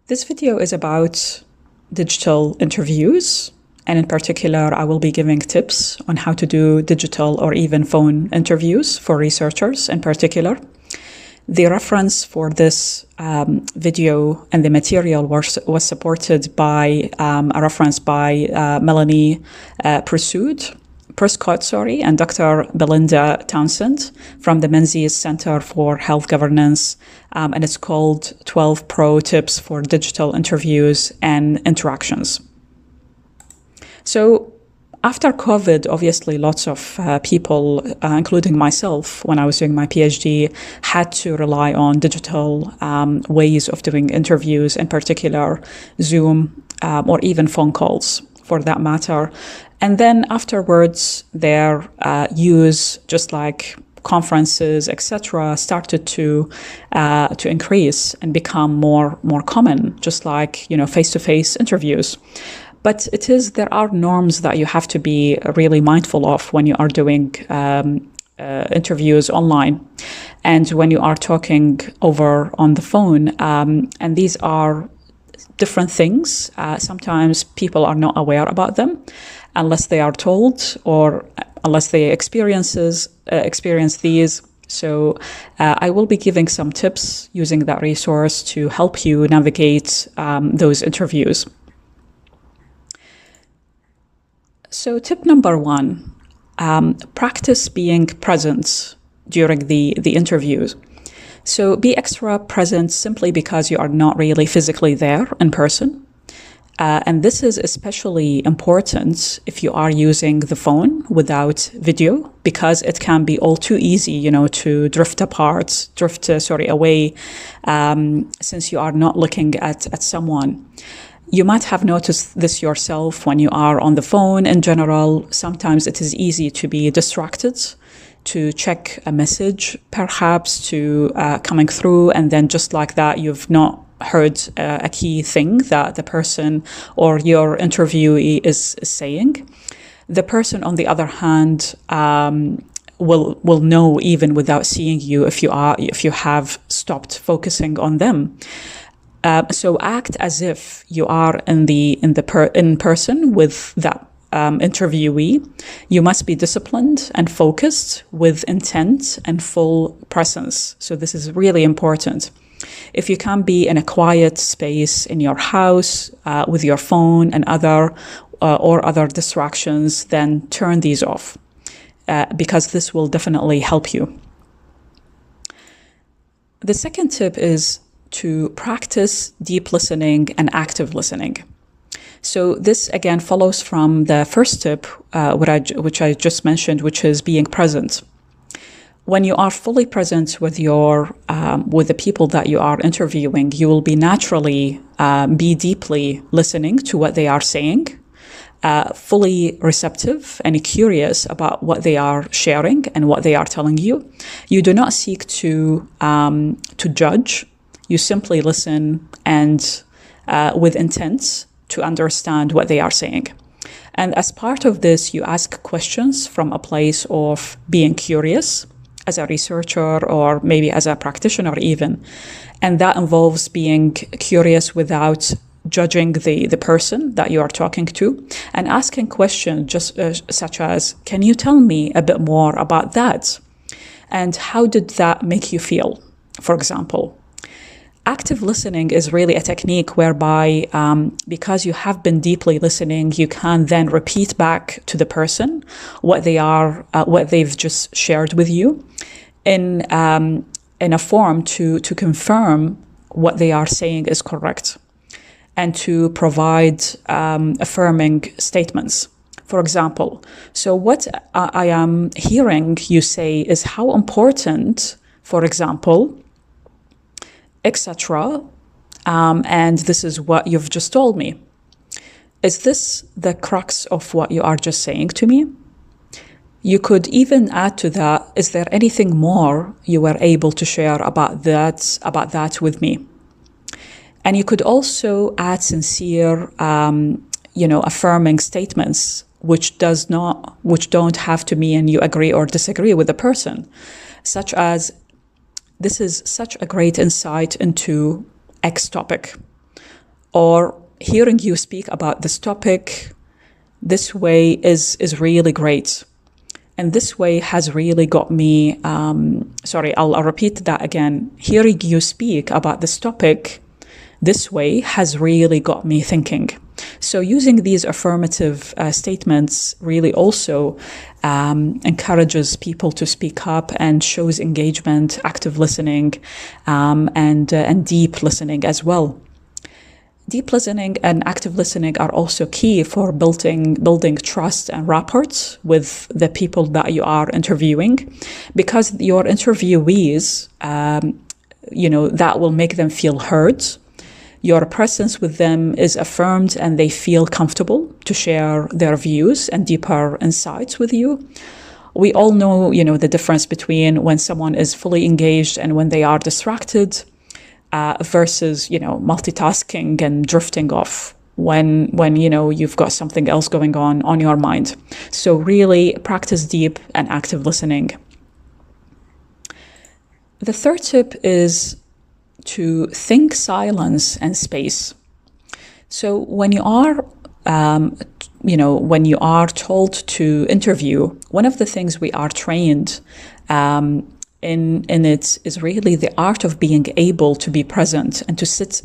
This video is about digital interviews, and in particular, I will be giving tips on how to do digital or even phone interviews for researchers in particular. The reference for this video and the material was supported by a reference by Melanie Prescott, and Dr. Belinda Townsend from the Menzies Center for Health Governance, and it's called 12 Pro Tips for Digital Interviews and Interactions. So after COVID, obviously lots of people, including myself, when I was doing my PhD, had to rely on digital ways of doing interviews, in particular Zoom or even phone calls for that matter. And then afterwards, their use, just like conferences, etc., started to increase and become more common, just like face-to-face interviews. But there are norms that you have to be really mindful of when you are doing interviews online, and when you are talking over on the phone. And these are different things. Sometimes people are not aware about them unless they are told or unless they experience these. So I will be giving some tips using that resource to help you navigate those interviews. So tip number one, practice being present during the interviews. So be extra present simply because you are not really physically there in person. And this is especially important if you are using the phone without video, because it can be all too easy, to drift away, since you are not looking at someone. You might have noticed this yourself when you are on the phone in general. Sometimes it is easy to be distracted, to check a message, perhaps coming through, and then just like that, you've not heard a key thing that the person or your interviewee is saying. The person, on the other hand, will know even without seeing you if you have stopped focusing on them. So act as if you are in person with that interviewee. You must be disciplined and focused with intent and full presence. So this is really important. If you can be in a quiet space in your house with your phone and other distractions, then turn these off, because this will definitely help you. The second tip is to practice deep listening and active listening. So this again follows from the first tip, which I just mentioned, which is being present. When you are fully present with the people that you are interviewing, you will be naturally be deeply listening to what they are saying, fully receptive and curious about what they are sharing and what they are telling you. You do not seek to judge. You simply listen and with intent to understand what they are saying. And as part of this, you ask questions from a place of being curious as a researcher or maybe as a practitioner even. And that involves being curious without judging the person that you are talking to, and asking questions just such as, can you tell me a bit more about that? And how did that make you feel, for example? Active listening is really a technique whereby, because you have been deeply listening, you can then repeat back to the person what they've just shared with you in a form to confirm what they are saying is correct, and to provide affirming statements. For example, so what I am hearing you say is how important, for example, etc. And this is what you've just told me. Is this the crux of what you are just saying to me? You could even add to that, is there anything more you were able to share about that with me? And you could also add sincere, affirming statements, which don't have to mean you agree or disagree with the person, such as, this is such a great insight into X topic. or hearing you speak about this topic this way is really great. And this way has really got me, I'll repeat that again. Hearing you speak about this topic this way has really got me thinking. So using these affirmative statements really also encourages people to speak up and shows engagement, active listening, and deep listening as well. Deep listening and active listening are also key for building trust and rapport with the people that you are interviewing, because your interviewees, that will make them feel heard. Your presence with them is affirmed and they feel comfortable to share their views and deeper insights with you. We all know, the difference between when someone is fully engaged and when they are distracted. Versus, multitasking and drifting off when you've got something else going on your mind. So really practice deep and active listening. The third tip is to think silence and space. So when you are told to interview, one of the things we are trained in it is really the art of being able to be present and to sit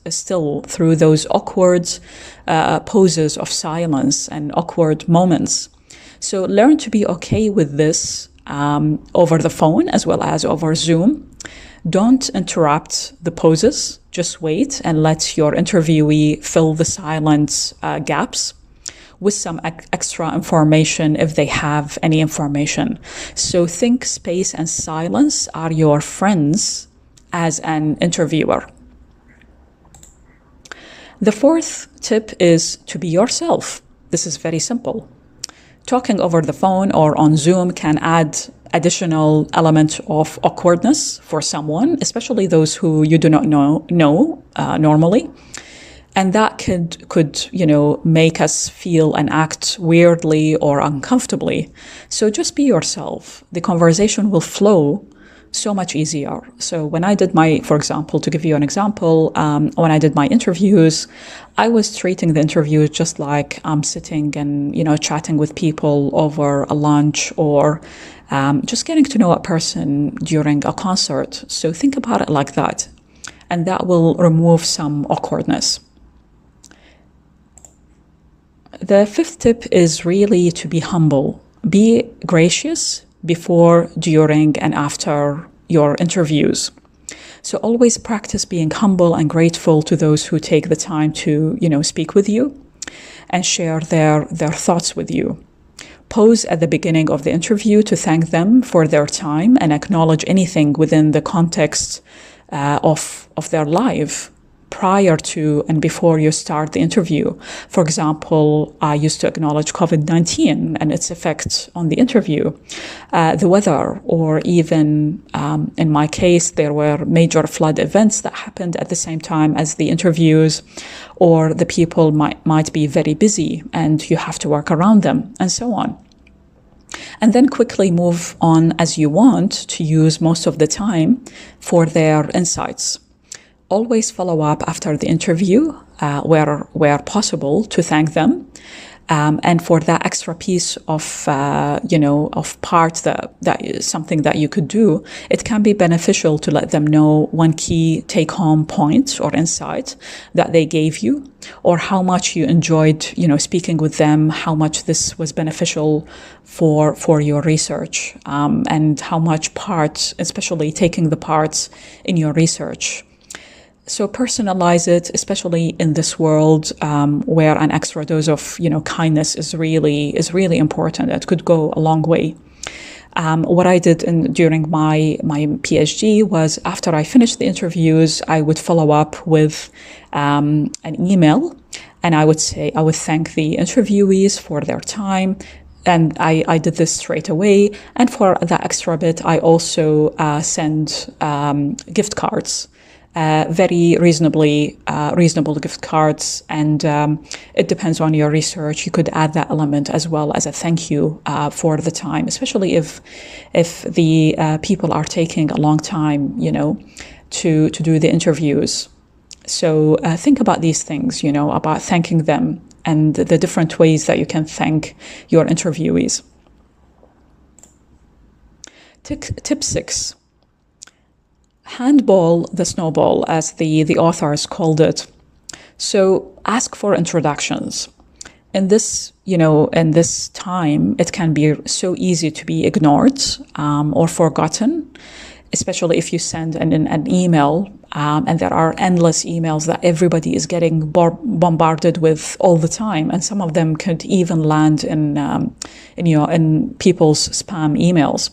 still through those awkward poses of silence and awkward moments. So learn to be okay with this over the phone as well as over Zoom. Don't interrupt the poses. Just wait and let your interviewee fill the silent gaps with some extra information if they have any information. So think space and silence are your friends as an interviewer. The fourth tip is to be yourself. This is very simple. Talking over the phone or on Zoom can add additional element of awkwardness for someone, especially those who you do not know normally. And that could make us feel and act weirdly or uncomfortably. So just be yourself. The conversation will flow so much easier. So when I did for example, to give you an example, when I did my interviews, I was treating the interview just like I'm sitting and, chatting with people over a lunch or just getting to know a person during a concert. So think about it like that. And that will remove some awkwardness. The fifth tip is really to be humble. Be gracious before, during, and after your interviews. So always practice being humble and grateful to those who take the time to, speak with you and share their thoughts with you. Pause at the beginning of the interview to thank them for their time and acknowledge anything within the context of their life prior to and before you start the interview. For example, I used to acknowledge COVID-19 and its effect on the interview, the weather, or even in my case, there were major flood events that happened at the same time as the interviews, or the people might be very busy and you have to work around them, and so on. And then quickly move on as you want to use most of the time for their insights. Always follow up after the interview where possible to thank them. And for that extra piece of, of part that is something that you could do, it can be beneficial to let them know one key take-home point or insight that they gave you, or how much you enjoyed, speaking with them, how much this was beneficial for your research, and how much part, especially taking the parts in your research. So personalize it, especially in this world where an extra dose of kindness is really important. It could go a long way. What I did during my PhD was, after I finished the interviews, I would follow up with an email, and I would thank the interviewees for their time. And I did this straight away. And for that extra bit, I also send gift cards. Very reasonable gift cards, and it depends on your research. You could add that element as well as a thank you for the time, especially if the people are taking a long time, to do the interviews. So think about these things, about thanking them and the different ways that you can thank your interviewees. Tip 6, handball the snowball, as the authors called it. So ask for introductions. In this time, it can be so easy to be ignored or forgotten, especially if you send an email and there are endless emails that everybody is getting bombarded with all the time, and some of them could even land in people's spam emails.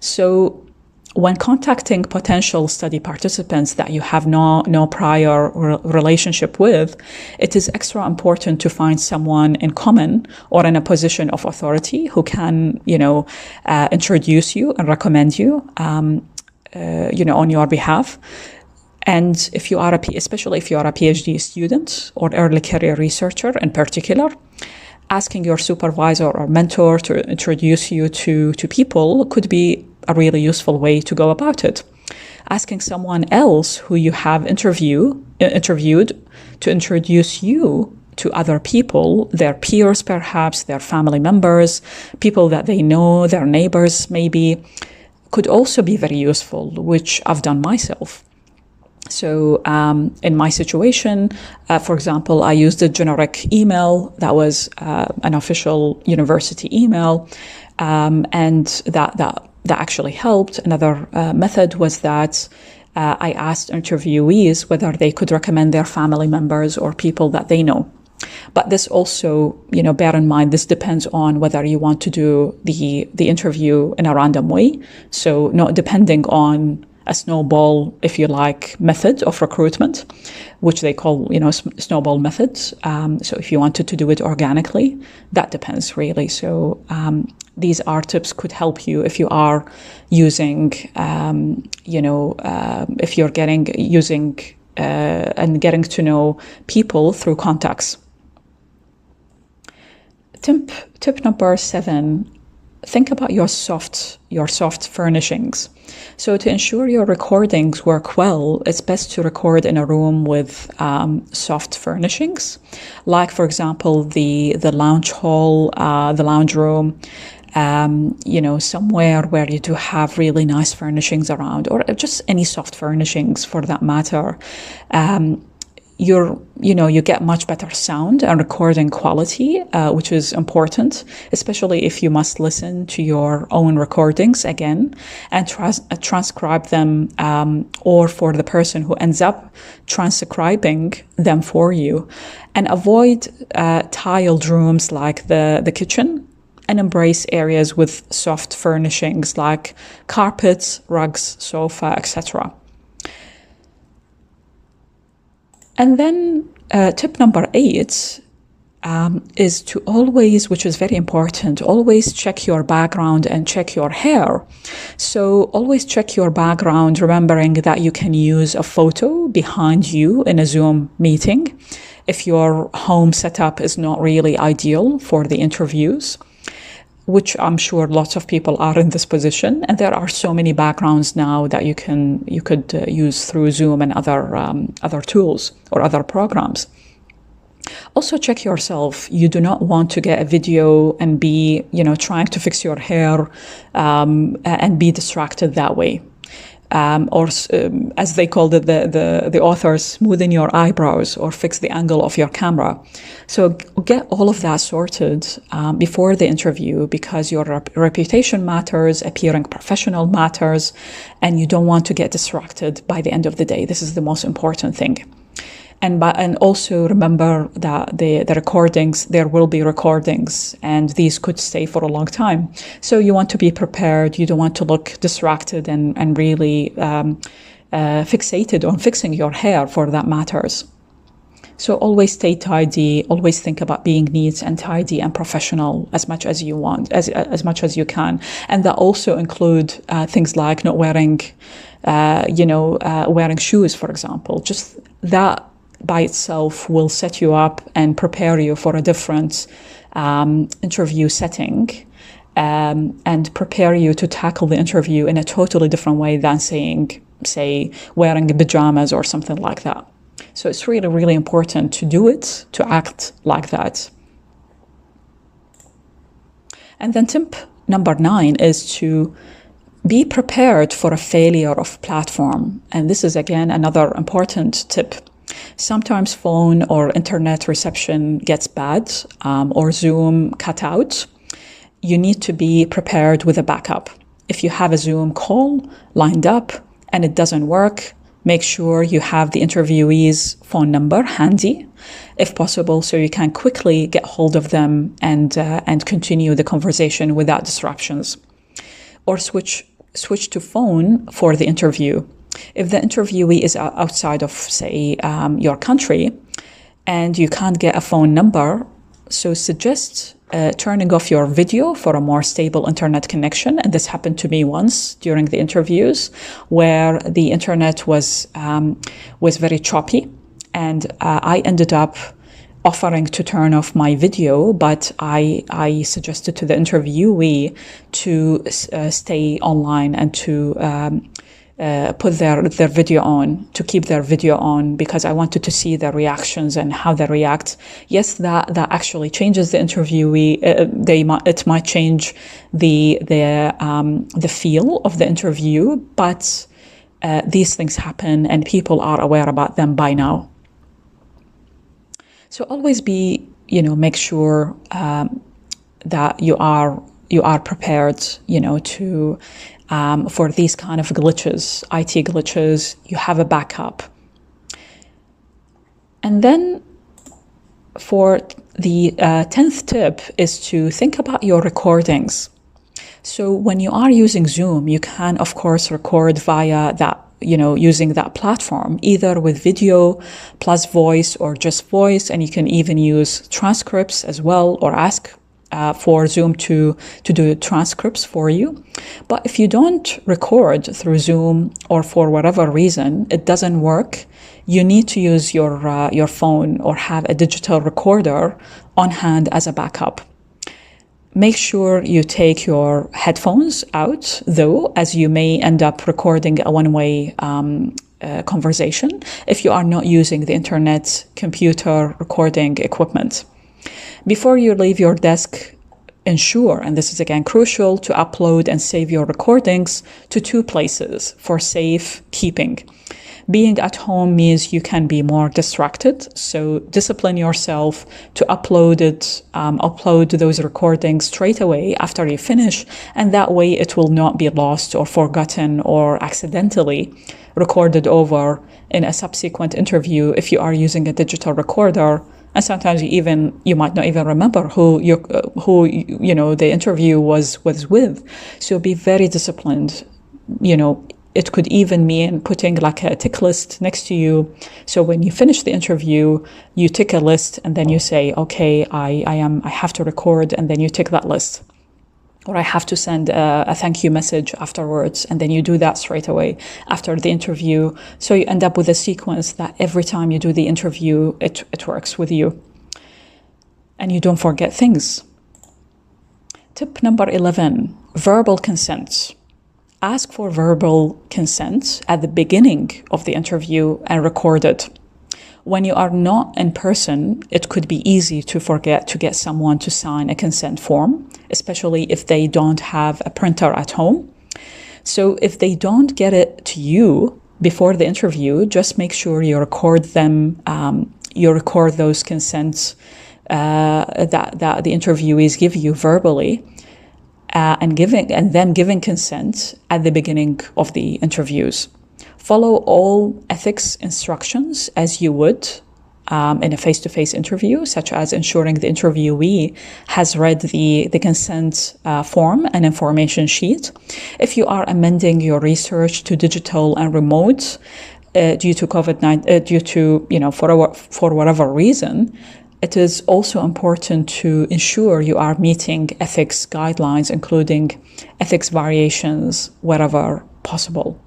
So when contacting potential study participants that you have no prior relationship with, it is extra important to find someone in common or in a position of authority who can, introduce you and recommend you, on your behalf. And especially if you are a PhD student or early career researcher in particular, asking your supervisor or mentor to introduce you to people could be a really useful way to go about it. Asking someone else who you have interviewed to introduce you to other people, their peers perhaps, their family members, people that they know, their neighbors maybe, could also be very useful, which I've done myself. So in my situation, for example, I used a generic email that was an official university email, and that actually helped. Another method was that I asked interviewees whether they could recommend their family members or people that they know. But this also, bear in mind, this depends on whether you want to do the interview in a random way. So not depending on a snowball, if you like, method of recruitment, which they call, snowball methods. So if you wanted to do it organically, that depends really. So these R tips could help you if you are using, if you're using and getting to know people through contacts. Tip number 7, think about your soft furnishings. So to ensure your recordings work well, it's best to record in a room with soft furnishings, like, for example, the lounge hall, the lounge room, somewhere where you do have really nice furnishings around, or just any soft furnishings for that matter. You get much better sound and recording quality, which is important, especially if you must listen to your own recordings again and transcribe them, or for the person who ends up transcribing them for you. And avoid tiled rooms like the kitchen, and embrace areas with soft furnishings like carpets, rugs, sofa, etc. And then tip number 8 is to always, which is very important, always check your background and check your hair. So always check your background, remembering that you can use a photo behind you in a Zoom meeting if your home setup is not really ideal for the interviews, which I'm sure lots of people are in this position. And there are so many backgrounds now that you could use through Zoom and other tools or other programs. Also check yourself. You do not want to get a video and be, trying to fix your hair and be distracted that way. Or as they called it, the authors, smoothen your eyebrows or fix the angle of your camera. So get all of that sorted before the interview, because your reputation matters, appearing professional matters, and you don't want to get distracted by the end of the day. This is the most important thing. And also remember that the recordings, there will be recordings, and these could stay for a long time. So you want to be prepared. You don't want to look distracted and really fixated on fixing your hair, for that matters. So always stay tidy. Always think about being neat and tidy and professional as much as you want, as much as you can. And that also include things like not wearing, wearing shoes, for example. Just that by itself will set you up and prepare you for a different interview setting, and prepare you to tackle the interview in a totally different way than say wearing pajamas or something like that. So it's really, really important to do it, to act like that. And then tip number 9 is to be prepared for a failure of platform. And this is, again, another important tip. Sometimes phone or internet reception gets bad, or Zoom cut out. You need to be prepared with a backup. If you have a Zoom call lined up and it doesn't work, make sure you have the interviewee's phone number handy, if possible, so you can quickly get hold of them and continue the conversation without disruptions. Or switch to phone for the interview. If the interviewee is outside of, say, your country and you can't get a phone number, so suggest turning off your video for a more stable internet connection. And this happened to me once during the interviews, where the internet was very choppy, and I ended up offering to turn off my video, but I suggested to the interviewee to stay online and to put their video on, to keep their video on, because I wanted to see their reactions and how they react. Yes, that actually changes the interviewee. It might change the feel of the interview, but these things happen and people are aware about them by now. So always make sure that you are prepared, to for these kind of glitches, IT glitches. You have a backup. And then for the 10th tip is to think about your recordings. So when you are using Zoom, you can, of course, record via that, using that platform, either with video plus voice or just voice. And you can even use transcripts as well, or ask for Zoom to do transcripts for you. But if you don't record through Zoom, or for whatever reason it doesn't work, you need to use your phone or have a digital recorder on hand as a backup. Make sure you take your headphones out, though, as you may end up recording a one-way conversation if you are not using the internet computer recording equipment. Before you leave your desk, ensure, and this is again crucial, to upload and save your recordings to 2 places for safe keeping. Being at home means you can be more distracted, so discipline yourself to upload those recordings straight away after you finish, and that way it will not be lost or forgotten or accidentally recorded over in a subsequent interview if you are using a digital recorder. And sometimes you might not even remember who the interview was with. So be very disciplined. It could even mean putting like a tick list next to you. So when you finish the interview, you tick a list and then you say, okay, I have to record, and then you tick that list. Or I have to send a thank you message afterwards, and then you do that straight away after the interview. So you end up with a sequence that every time you do the interview, it works with you. And you don't forget things. Tip number 11, verbal consent. Ask for verbal consent at the beginning of the interview and record it. When you are not in person, it could be easy to forget to get someone to sign a consent form, especially if they don't have a printer at home. So if they don't get it to you before the interview, just make sure you record them. You record those consents that the interviewees give you verbally, and then giving consent at the beginning of the interviews. Follow all ethics instructions as you would in a face-to-face interview, such as ensuring the interviewee has read the consent form and information sheet. If you are amending your research to digital and remote due to COVID-19, for whatever reason, it is also important to ensure you are meeting ethics guidelines, including ethics variations wherever possible.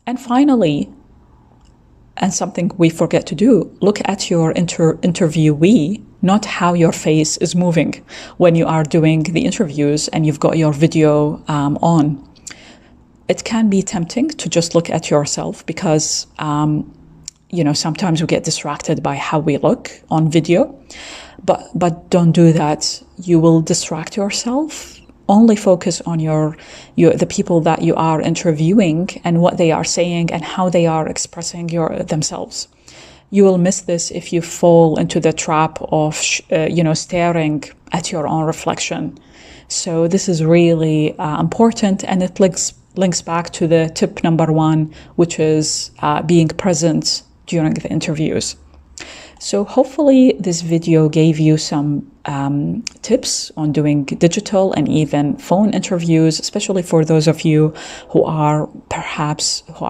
And finally, and something we forget to do, look at your interviewee, not how your face is moving when you are doing the interviews and you've got your video on. It can be tempting to just look at yourself because sometimes we get distracted by how we look on video, but don't do that. You will distract yourself. Only focus on the people that you are interviewing and what they are saying and how they are expressing themselves. You will miss this if you fall into the trap of, staring at your own reflection. So this is really important, and it links back to the tip number 1, which is being present during the interviews. So hopefully this video gave you some tips on doing digital and even phone interviews, especially for those of you who are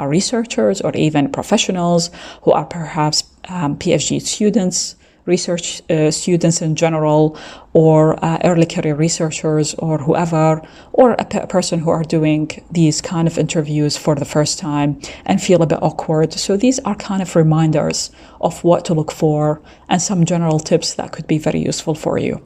researchers or even professionals, who are perhaps PhD students, research students in general, or early career researchers, or whoever, or a person who are doing these kind of interviews for the first time and feel a bit awkward. So these are kind of reminders of what to look for and some general tips that could be very useful for you.